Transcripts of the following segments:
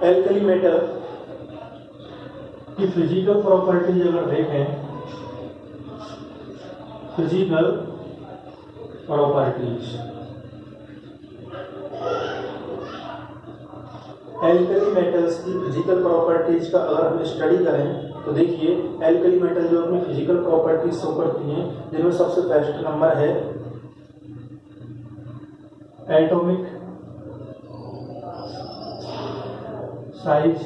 Alkali metal की physical properties अगर देखें, फिजिकल प्रॉपर्टीज, एल्कली मेटल्स की फिजिकल प्रॉपर्टीज का अगर हम स्टडी करें तो देखिए एल्कली मेटल जो अपनी फिजिकल प्रॉपर्टीज शो करती हैं, जिनमें सबसे फर्स्ट नंबर है atomic size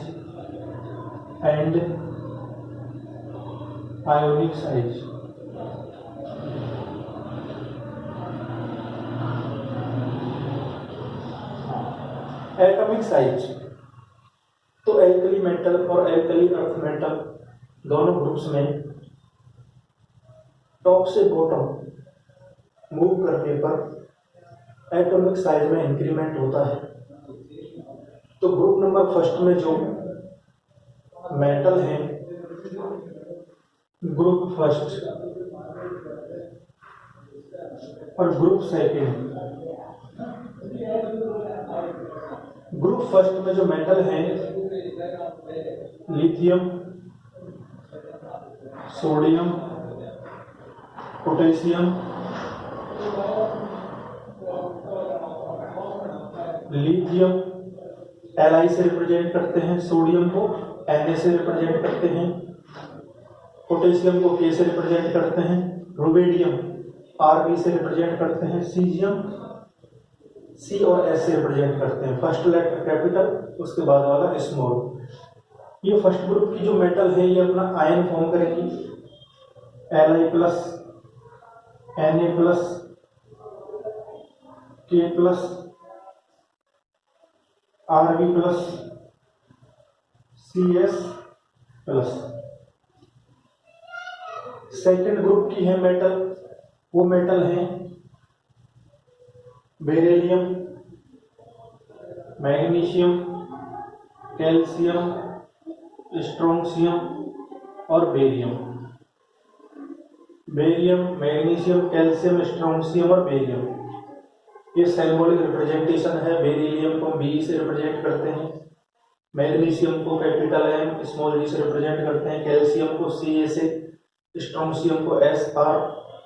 and ionic size. Atomic size तो एल्कली मेटल और एल्कली अर्थ मेटल दोनों ग्रुप्स में टॉप से बॉटम मूव करने पर एटॉमिक साइज में इंक्रीमेंट होता है। तो ग्रुप नंबर फर्स्ट में जो मेटल है, ग्रुप फर्स्ट और ग्रुप सेकेंड, ग्रुप फर्स्ट में जो मेटल है lithium, sodium, potassium, lithium Li से रिप्रेजेंट करते हैं, सोडियम को Na से रिप्रेजेंट करते हैं, पोटेशियम को K से रिप्रेजेंट करते हैं, रुबेडियम Rb से रिप्रेजेंट करते हैं, सीजियम C और S से रिप्रेजेंट करते हैं। फर्स्ट लेटर कैपिटल, उसके बाद वाला स्मॉल। ये फर्स्ट ग्रुप की जो मेटल है ये अपना आयन फॉर्म करेगी, Li plus, Na plus, K plus, Rb plus, Cs plus. Second group की है मेटल, वो मेटल है बेरिलियम, मैग्नीशियम, कैल्शियम, स्ट्रोंशियम और barium. Barium, magnesium, calcium, strontium और बेरियम, ये सिंबॉलिक रिप्रेजेंटेशन है। बेरिलियम को बी से रिप्रेजेंट करते हैं, मैग्नीशियम को कैपिटल एम स्मॉल जी से रिप्रेजेंट करते हैं, कैल्शियम को सी ए से, स्ट्रोंशियम को एस आर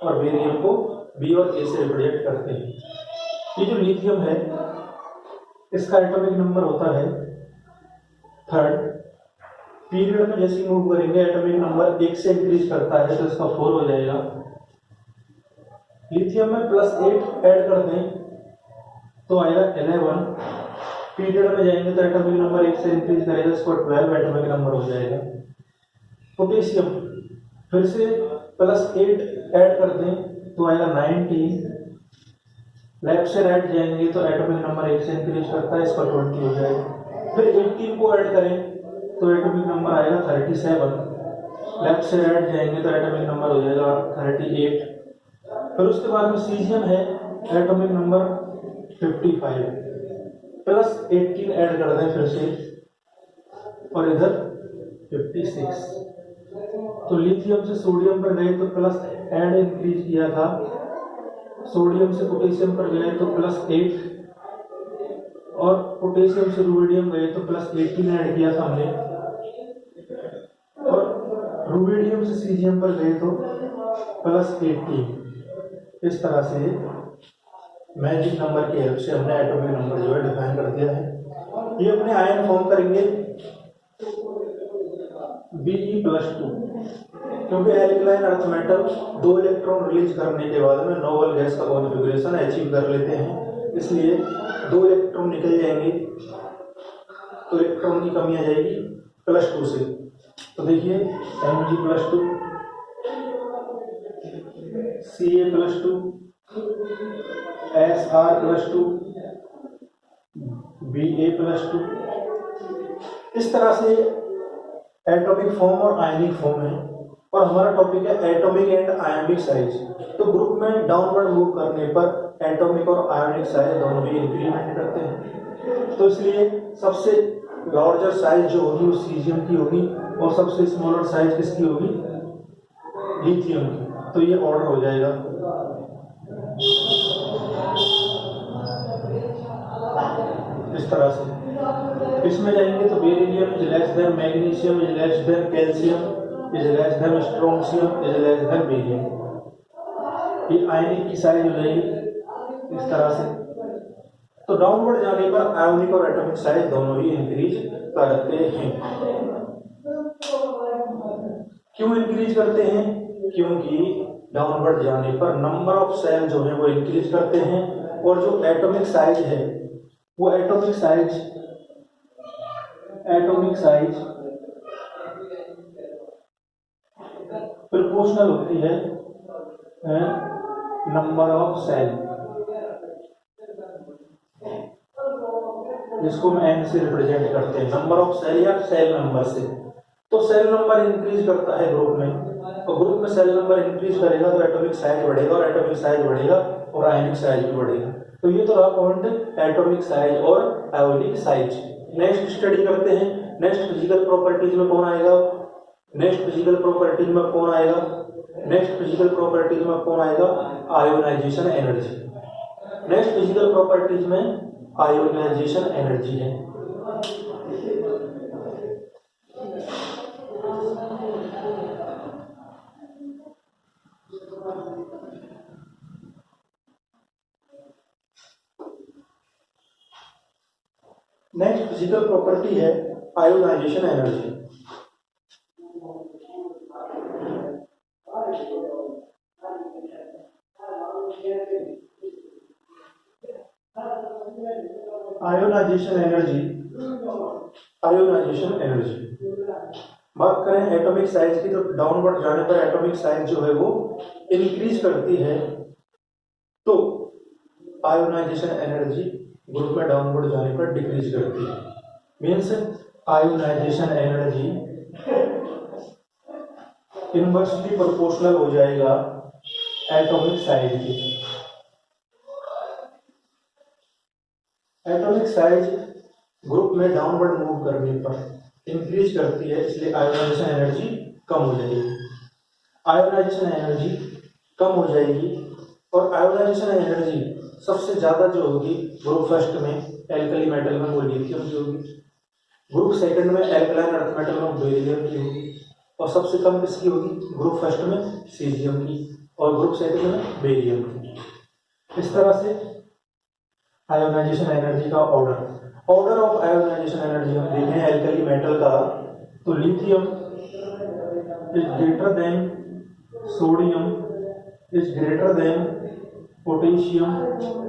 और बेरियम को बी और ए से रिप्रेजेंट करते हैं। ये जो लिथियम है इसका एटॉमिक नंबर होता है थर्ड। पीरियड में जैसे मूव करेंगे एटॉमिक नंबर 1 से इंक्रीज करता है तो इसका 4 हो जाएगा। लिथियम में +8 ऐड कर दें तो आएगा 11। पीरियड में जाएंगे तो एटॉमिक नंबर 1 से इंक्रीज करेगा, इसको 12 एटॉमिक नंबर हो जाएगा। पोटेशियम फिर से +8 ऐड कर दें तो आएगा 19। लेफ्ट से राइट जाएंगे तो एटॉमिक नंबर 1 से इंक्रीज करता है, इसका 20 हो जाएगा। फिर 18 को ऐड करें तो एटॉमिक नंबर आएगा 37। लेफ्ट से राइट जाएंगे तो एटॉमिक नंबर हो जाएगा 38। फिर उसके बाद में सीजियम है, एटॉमिक नंबर 55, +18 ऐड कर दें फिर से और इधर 56। तो लिथियम से सोडियम पर गए तो प्लस ऐड इंक्रीज किया था, सोडियम से पोटेशियम पर गए तो +8 और पोटेशियम से रुबेडियम गए तो +18 ऐड किया था हमने, और रुबेडियम से सीजियम पर गए तो +18। इस तरह से मैजिक नंबर की हेल्प से हमने एटॉमिक नंबर जो है डिफाइन कर दिया है। ये अपने आयन फॉर्म करेंगे Be+2, क्योंकि alkaline earth metal 2 electron release करने के बाद में नोबल गैस का कॉन्फ़िगरेशन अचीव कर लेते हैं, इसलिए 2 इलेक्ट्रॉन निकल जाएंगे तो इलेक्ट्रॉन की कमी आ जाएगी +2 से। तो देखिए Mg+2, Ca+2, Sr+2, Ba+2। इस तरह से एटॉमिक फॉर्म और आयनिक फॉर्म है। और हमारा टॉपिक है एटॉमिक एंड आयनिक साइज। तो ग्रुप में डाउनवर्ड मूव करने पर एटॉमिक और आयनिक साइज दोनों भी इंक्रीमेंट करते हैं। तो इसलिए सबसे लार्जर साइज जो होगी वो सीजियम की होगी और सबसे स्मॉलर साइज किसकी होगी, लिथियम की। तो ये ऑर्डर हो जाएगा। इस तरह से। इसमें जाएंगे तो beryllium is less than magnesium is less than calcium is less than strontium is less than barium. ये आयनिक की साइज हो जाएगी इस तरह से। तो डाउनवर्ड जाने पर आयोनिक और एटॉमिक साइज दोनों ही इंक्रीज करते हैं। क्यों इंक्रीज करते हैं? क्योंकि डाउनवर्ड जाने पर नंबर ऑफ सेल जो है वो इंक्रीज करते हैं, और जो एटॉमिक साइज है वो एटॉमिक साइज प्रोपोर्शनल होती है नंबर ऑफ सेल, जिसको हम एन से रिप्रेजेंट करते हैं, नंबर ऑफ सेल या सेल नंबर से। तो सेल नंबर इंक्रीज करता है ग्रुप में, और ग्रुप में सेल नंबर इंक्रीज करेगा तो एटॉमिक साइज बढ़ेगा, और एटॉमिक साइज बढ़ेगा और आयनिक साइज भी बढ़ेगा। तो ये तो रहा पॉइंट एटॉमिक साइज और आयोनिक साइज। नेक्स्ट स्टडी करते हैं। नेक्स्ट फिजिकल प्रॉपर्टीज में कौन आएगा? नेक्स्ट फिजिकल प्रॉपर्टीज में कौन आएगा? Ionisation energy. Next physical properties में आयोनाइजेशन एनर्जी है। नेक्स्ट फिजिकल प्रॉपर्टी है आयोनाइजेशन एनर्जी। आयोनाइजेशन एनर्जी बात करें एटॉमिक साइज की, तो डाउनवर्ड जाने पर एटॉमिक साइज जो है वो इंक्रीज करती है, तो आयोनाइजेशन एनर्जी ग्रुप में डाउनवर्ड जाने पर डिक्रीज करती है। Means ionisation energy inversely proportional हो जाएगा एटॉमिक साइज की। एटॉमिक साइज ग्रुप में डाउनवर्ड मूव करने पर इंक्रीज करती है, इसलिए आयोनाइजेशन एनर्जी कम हो जाएगी। आयोनाइजेशन एनर्जी कम हो जाएगी, और आयोनाइजेशन एनर्जी सबसे ज्यादा जो होगी ग्रुप फर्स्ट में एल्कली मेटल में वो लिथियम की होगी, ग्रुप सेकंड में एल्कलाइन अर्थ मेटल में बेरिलियम की होगी, और सबसे कम किसकी होगी? ग्रुप फर्स्ट में सीजियम की, और ग्रुप सेकंड में बेरियम की। इस तरह से आयोनाइजेशन एनर्जी का ऑर्डर ऑफ आयोनाइजेशन एनर्जी हम देखें एल्कली मेटल का, तो lithium is greater than sodium is greater than potassium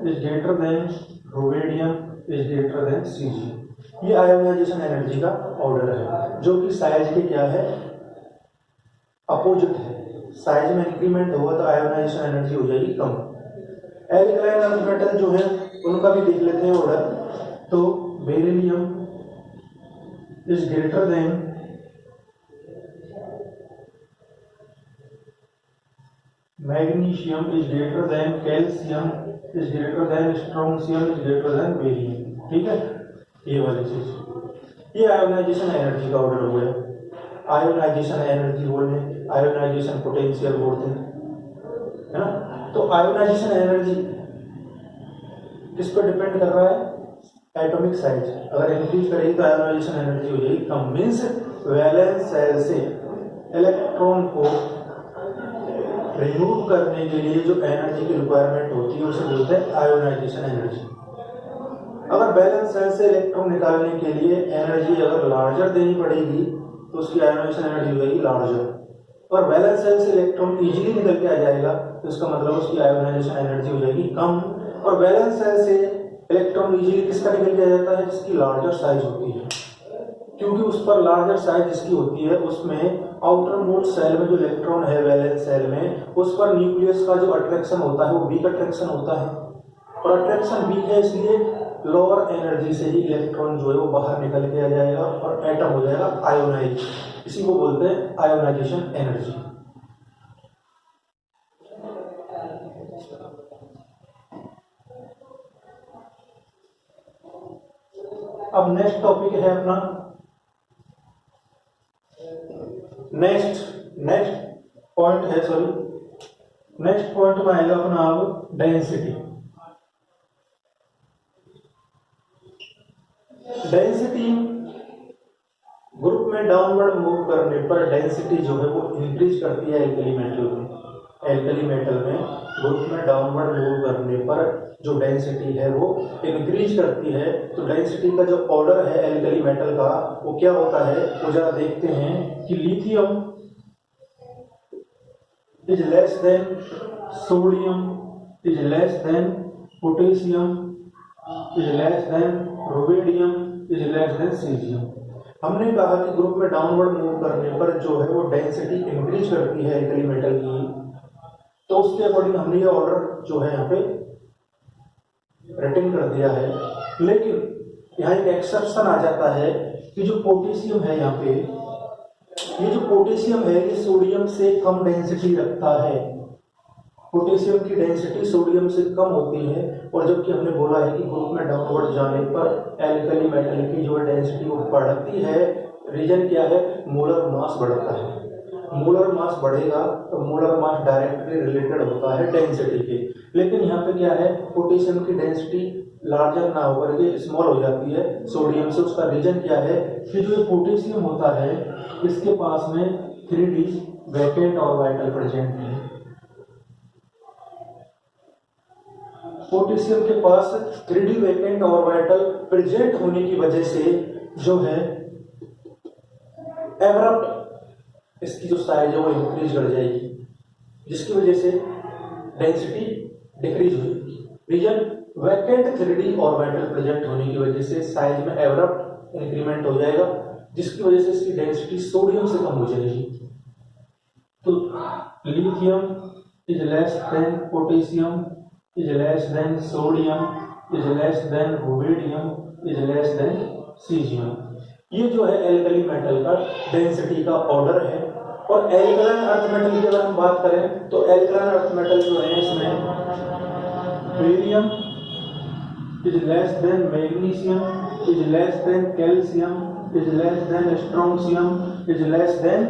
is greater than rubidium is greater than caesium. ये आयोनाइजेशन एनर्जी का ऑर्डर है, जो कि साइज के क्या है? अपोजिट है। साइज में इंक्रीमेंट होगा तो आयोनाइजेशन एनर्जी हो जाएगी कम। एल्कलाइन अर्थ मेटल जो है उनका भी देख लेते हैं ऑर्डर। तो beryllium is greater then magnesium is greater then calcium is greater then strontium is greater then barium. ठीक है, ये वाली चीज, ये आयोनाइजेशन एनर्जी का ऑर्डर हो गया। आयोनाइजेशन एनर्जी बोलते हैं, आयोनाइजेशन पोटेंशियल बोलते हैं, है ना। तो आयोनाइजेशन एनर्जी किस पर डिपेंड कर रहा है? Atomic size. अगर इंक्रीज करेगी तो आयोनाइजेशन एनर्जी हो जाएगी कम। मीन्स वैलेंस सेल से इलेक्ट्रॉन को रिमूव करने के लिए जो एनर्जी की रिक्वायरमेंट होती है उसे बोलते हैं आयोनाइजेशन एनर्जी। अगर बैलेंस सेल से इलेक्ट्रॉन निकालने के लिए एनर्जी अगर लार्जर देनी पड़ेगी तो उसकी आयोनाइजेशन एनर्जी हो जाएगी लार्जर। और बैलेंस सेल से इलेक्ट्रॉन इजीली निकल के आ जाएगा तो इसका मतलब उसकी आयोनाइजेशन एनर्जी हो जाएगी कम। और बैलेंस सेल से इलेक्ट्रॉन इजीली किसका निकल के आ जाता है? जिसकी लार्जर साइज होती है, क्योंकि उस पर लार्जर साइज जिसकी होती है उसमें आउटर मोस्ट सेल में जो इलेक्ट्रॉन है वैलेंस सेल में, उस पर न्यूक्लियस का जो अट्रैक्शन होता है वो वीक अट्रैक्शन होता है, और अट्रैक्शन वीक है इसलिए लोअर एनर्जी से ही इलेक्ट्रॉन जो है वो बाहर निकल के आ जाएगा और एटम हो जाएगा आयोनाइज। इसी को बोलते हैं आयोनाइजेशन एनर्जी। अब नेक्स्ट टॉपिक है अपना नेक्स्ट पॉइंट में आएगा अपना अब डेंसिटी। डेंसिटी ग्रुप में डाउनवर्ड मूव करने पर डेंसिटी जो है वो इंक्रीज करती है एल्कली मेटल में। एल्कली मेटल में ग्रुप में डाउनवर्ड मूव करने पर जो डेंसिटी है वो इंक्रीज करती है। तो डेंसिटी का जो ऑर्डर है एल्कली मेटल का वो क्या होता है, वो जरा देखते हैं कि lithium is less than sodium is less than potassium is less than rubidium is less than caesium. हमने कहा कि ग्रुप में डाउनवर्ड मूव करने पर जो है वो डेंसिटी इंक्रीज करती है एल्कली मेटल की, तो उसके अकॉर्डिंग हमने ये ऑर्डर जो है यहाँ पे रिटन कर दिया है। लेकिन यहाँ एक एक्सेप्शन आ जाता है कि जो पोटेशियम है यहाँ पे, ये जो पोटेशियम है ये सोडियम से कम डेंसिटी रखता है। पोटेशियम की डेंसिटी सोडियम से कम होती है, और जबकि हमने बोला है कि ग्रुप में डाउनवर्ड जाने पर एल्कली मेटल की जो डेंसिटी वो बढ़ती है। रीजन क्या है, मोलर मास बढ़ता है। मोलर मास बढ़ेगा तो मोलर मास डायरेक्टली रिलेटेड होता है डेंसिटी के। लेकिन यहाँ पे क्या है, पोटेशियम की डेंसिटी लार्जर ना होकर के स्मॉल हो जाती है सोडियम से। उसका रीजन क्या है कि जो पोटेशियम होता है इसके पास में 3D वैकेंट ऑर्बिटल प्रेजेंट है। पोटेशियम के पास 3D वैकेंट ऑर्बिटल प्रेजेंट होने की वजह से जो है एब्रप्ट इसकी जो साइज है वो इंक्रीज कर जाएगी, जिसकी वजह से डेंसिटी डिक्रीज होगी। Reason vacant 3D orbital present होने की वजह से साइज में एब्रप्ट इंक्रीमेंट हो जाएगा, जिसकी वजह से इसकी डेंसिटी सोडियम से कम हो जाएगी। तो lithium is less than potassium is less than sodium is less than rubidium is less than caesium. ये जो है एल्कली मेटल का डेंसिटी का ऑर्डर है। और एल्कलाइन अर्थ मेटल की अगर हम बात करें तो एल्कलाइन अर्थ मेटल जो है इसमें barium is less than magnesium is less than calcium is less than strontium is less than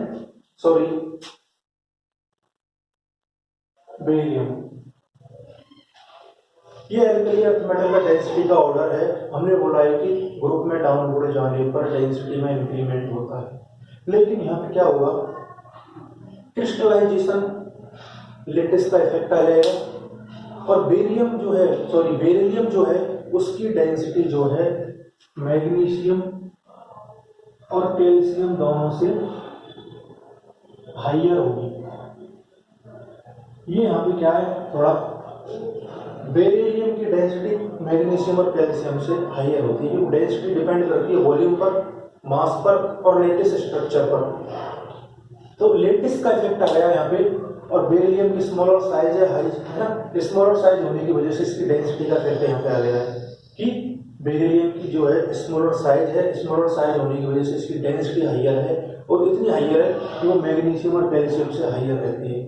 barium. ये एल्कली अर्थ मेटल का डेंसिटी का ऑर्डर है। हमने बोला है कि ग्रुप में डाउनवर्ड जाने पर डेंसिटी में इंक्रीमेंट होता है। लेकिन यहाँ पे क्या हुआ, क्रिस्टलाइजेशन लेटिस का इफेक्ट आ जाएगा, और बेरियम जो है बेरिलियम जो है उसकी डेंसिटी जो है मैग्नीशियम और कैल्शियम दोनों से हाइयर होगी। ये यहाँ पे क्या है, थोड़ा बेरिलियम की डेंसिटी मैग्नीशियम और कैल्शियम से हाइयर होती है। डेंसिटी डिपेंड करती है वॉल्यूम पर, मास पर और लेटिस स्ट्रक्चर पर। तो लेटिस का इफेक्ट आ गया यहाँ पे, और बेरिलियम की स्मॉलर साइज है ना, स्मॉलर साइज होने की वजह से इसकी डेंसिटी का इफेक्ट यहाँ पे आ गया है कि बेरिलियम की जो है स्मॉलर साइज होने की वजह से इसकी डेंसिटी हाइयर है, और इतनी हाइयर है कि वो मैग्नीशियम और कैल्शियम से हाइयर रहती है।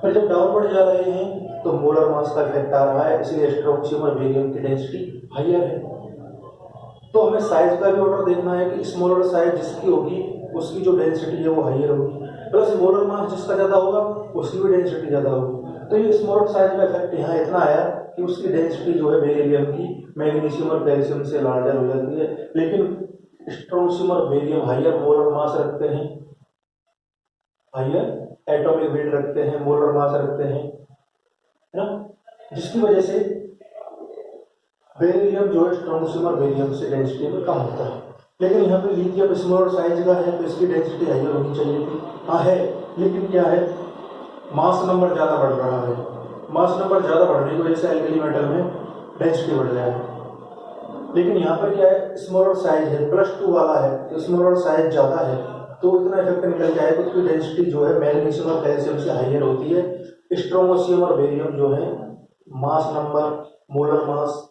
पर जब डाउनवर्ड जा रहे हैं तो मोलर मास का इफेक्ट आ रहा है, इसलिए स्ट्रोंशियम और बेरियम की डेंसिटी हाइयर है। तो हमें साइज का भी ऑर्डर देखना है कि स्मॉलर साइज जिसकी होगी उसकी जो डेंसिटी है वो हाइयर होगी, प्लस मोलर मास जिसका ज्यादा होगा उसकी भी डेंसिटी ज्यादा होगी। तो ये स्मॉलर साइज का इफेक्ट यहाँ इतना आया कि उसकी डेंसिटी जो है बेरिलियम की मैग्नीशियम और कैल्शियम से लार्जर हो जाती है। लेकिन स्ट्रोंशियम और बेरियम हाइयर मोलर मास रखते हैं, हाइयर एटॉमिक वेट रखते हैं, मोलर मास रखते हैं, है ना, जिसकी वजह से बेरिलियम जो है स्ट्रोंशियम और बेरियम से डेंसिटी में कम होता है। लेकिन यहाँ पे लिथियम स्मॉलर साइज का है तो इसकी डेंसिटी हाइयर होनी चाहिए थी, हाँ है, लेकिन क्या है, मास नंबर ज़्यादा बढ़ रहा है। मास नंबर ज़्यादा बढ़ने की वजह से एल्कली मेटल में डेंसिटी बढ़ रहा है। लेकिन यहाँ पर क्या है, स्मॉलर साइज है, +2 वाला है, तो स्मॉलर साइज ज़्यादा है तो इतना इफेक्ट निकल के आएगा। उसकी डेंसिटी जो है मैग्नीशियम और कैल्शियम से हाइयर होती है। स्ट्रोंशियम और बेरियम जो है मास नंबर, मोलर मास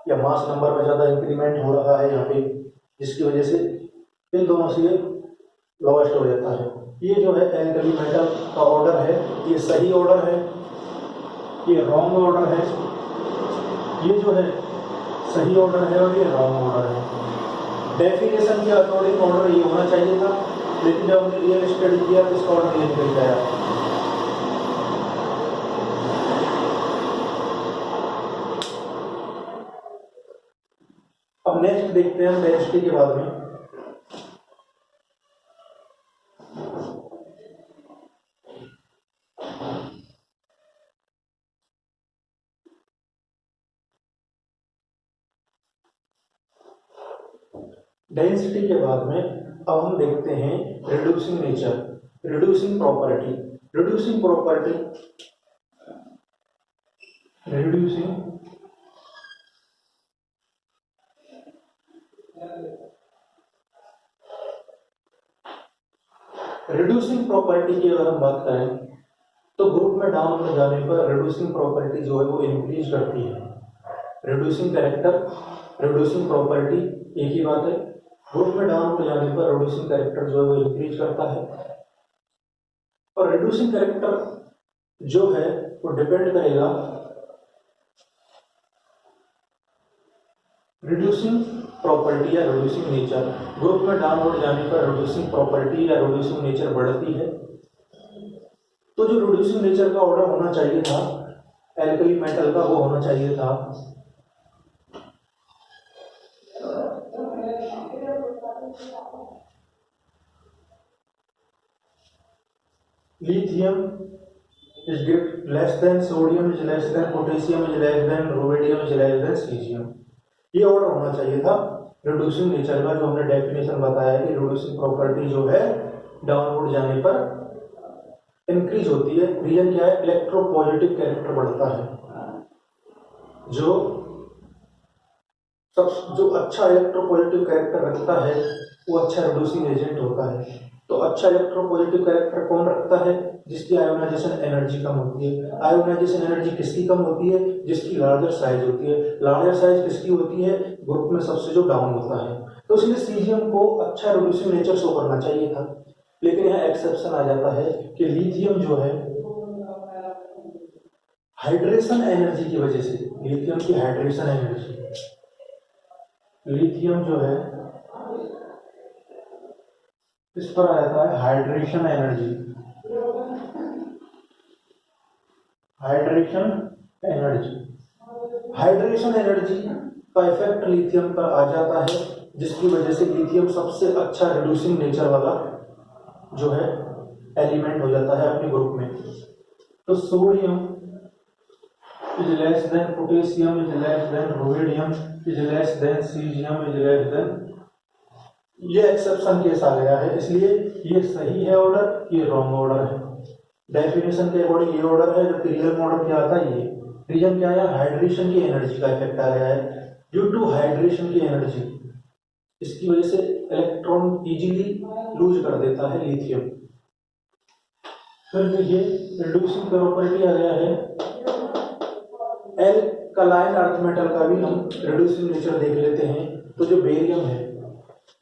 या मास नंबर में ज़्यादा इंक्रीमेंट हो रहा है यहाँ पे, जिसकी वजह से इन दोनों से लोएस्ट हो जाता है। ये जो है एल्कली मेटल का ऑर्डर है, ये सही ऑर्डर है, ये रॉन्ग ऑर्डर है, ये जो है सही ऑर्डर है और ये रॉन्ग ऑर्डर है। डेफिनेशन के अकॉर्डिंग ऑर्डर ये होना चाहिए था, लेकिन जब हमने रियल स्टडी किया तो इसका ऑर्डर ये निकल गया। अब नेक्स्ट देखते हैं डेंसिटी के बाद में। डेंसिटी के बाद में अब हम देखते हैं reducing nature, reducing property. Reducing property, reducing reducing property की अगर हम बात करें तो ग्रुप में डाउन हो जाने पर रिड्यूसिंग प्रॉपर्टी जो है वो इंक्रीज करती है। रिड्यूसिंग कैरेक्टर, रिड्यूसिंग प्रॉपर्टी एक ही बात है। ग्रुप में डाउन हो जाने पर रिड्यूसिंग कैरेक्टर जो है वो इंक्रीज करता है, और रिड्यूसिंग कैरेक्टर जो है वो डिपेंड करेगा रिड्यूसिंग प्रॉपर्टी या रिड्यूसिंग नेचर। ग्रुप में डाउन हो जाने पर रिड्यूसिंग प्रॉपर्टी या रिड्यूसिंग नेचर बढ़ती है। तो जो रिड्यूसिंग नेचर का ऑर्डर होना चाहिए था एल्कली मेटल का, वो होना चाहिए था lithium is less than sodium is less than potassium is less than rubidium is less than cesium। ये ऑर्डर होना चाहिए था रिड्यूसिंग नेचर का, जो हमने डेफिनेशन बताया है कि रिड्यूसिंग प्रॉपर्टी जो है डाउनवर्ड जाने पर इंक्रीज होती है। रीजन क्या है? इलेक्ट्रोपॉजिटिव कैरेक्टर बढ़ता है। जो अच्छा इलेक्ट्रोपॉजिटिव कैरेक्टर रखता है वो अच्छा रिड्यूसिंग एजेंट होता है। तो अच्छा इलेक्ट्रोपॉजिटिव कैरेक्टर कौन रखता है? जिसकी आयोनाइजेशन एनर्जी कम होती है। आयोनाइजेशन एनर्जी किसकी कम होती है? जिसकी लार्जर साइज होती है। लार्जर साइज किसकी होती है? ग्रुप में सबसे जो डाउन होता है। तो इसलिए सीजियम को अच्छा रिड्यूसिंग नेचर शो करना चाहिए था, लेकिन यहाँ एक्सेप्शन आ जाता है कि लिथियम जो है हाइड्रेशन एनर्जी की वजह से, लिथियम की हाइड्रेशन एनर्जी, लिथियम जो है इस पर आ जाता है hydration energy. Hydration energy, hydration energy का इफेक्ट लिथियम पर आ जाता है, जिसकी वजह से लिथियम सबसे अच्छा रिड्यूसिंग नेचर वाला जो है एलिमेंट हो जाता है अपने ग्रुप में। तो sodium is less than potassium is less than rubidium is less than caesium is less than, ये एक्सेप्शन केस आ गया है। इसलिए ये सही है ऑर्डर, ये रॉन्ग ऑर्डर है। डेफिनेशन के अकॉर्डिंग ये ऑर्डर है, जो रीजन ऑर्डर क्या आता है ये रीजन क्या है? हाइड्रेशन की एनर्जी का इफेक्ट आ गया है। ड्यू टू हाइड्रेशन की एनर्जी, इसकी वजह से इलेक्ट्रॉन इजीली लूज कर देता है लिथियम। फिर ये रिड्यूसिंग प्रॉपर्टी आ गया है। एल्कलाइन अर्थ मेटल का भी हम रिड्यूसिंग नेचर देख लेते हैं। तो जो बेरियम है,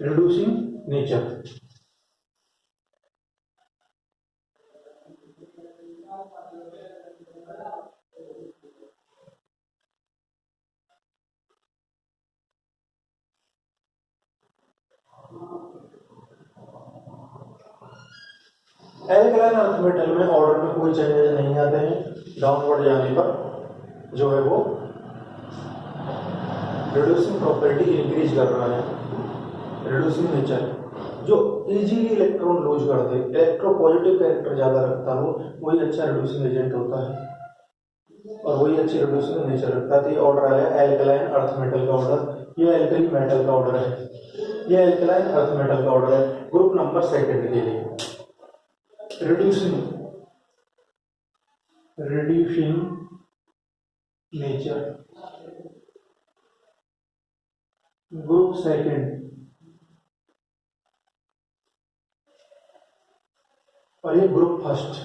reducing nature, alkaline earth metal में ऑर्डर में कोई चेंजेस नहीं आते हैं। डाउनवर्ड जाने पर जो है वो रिड्यूसिंग प्रॉपर्टी इंक्रीज कर रहा है। रिड्यूसिंग नेचर जो इजीली इलेक्ट्रॉन लूज कर दे, इलेक्ट्रोपॉजिटिव कैरेक्टर ज्यादा रखता हो, वही अच्छा रिड्यूसिंग एजेंट होता है और वही अच्छी रिड्यूसिंग नेचर रखता है। तो ये ऑर्डर आया एल्कलाइन अर्थ मेटल का ऑर्डर। ये एल्कली मेटल का ऑर्डर है, ये एल्कलाइन अर्थ मेटल का ऑर्डर है ग्रुप नंबर सेकंड के लिए। रिड्यूसिंग नेचर ग्रुप सेकंड और ये ग्रुप फर्स्ट।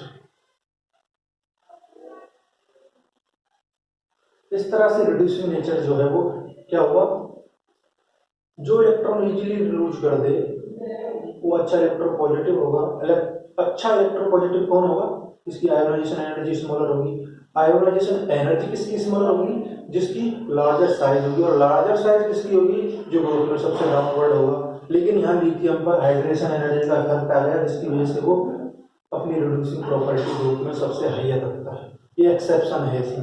इस तरह से रिड्यूसिंग नेचर जो है वो क्या हुआ? जो इलेक्ट्रॉन इजीली लूज कर दे वो अच्छा इलेक्ट्रोपॉजिटिव होगा। अच्छा इलेक्ट्रोपॉजिटिव कौन होगा? जिसकी आयोनाइजेशन एनर्जी स्मॉलर होगी। आयोनाइजेशन एनर्जी किसकी स्मॉलर होगी? जिसकी लार्जर साइज होगी। और लार्जर साइज किसकी होगी? जो ग्रुप में सबसे डाउनवर्ड होगा। लेकिन यहाँ लिथियम पर हाइड्रेशन एनर्जी का इफेक्ट आ गया, जिसकी वजह से वो अपनी रिड्यूसिंग प्रॉपर्टी ग्रुप में सबसे हाईएस्ट रखता है। ये एक्सेप्शन है इसमें।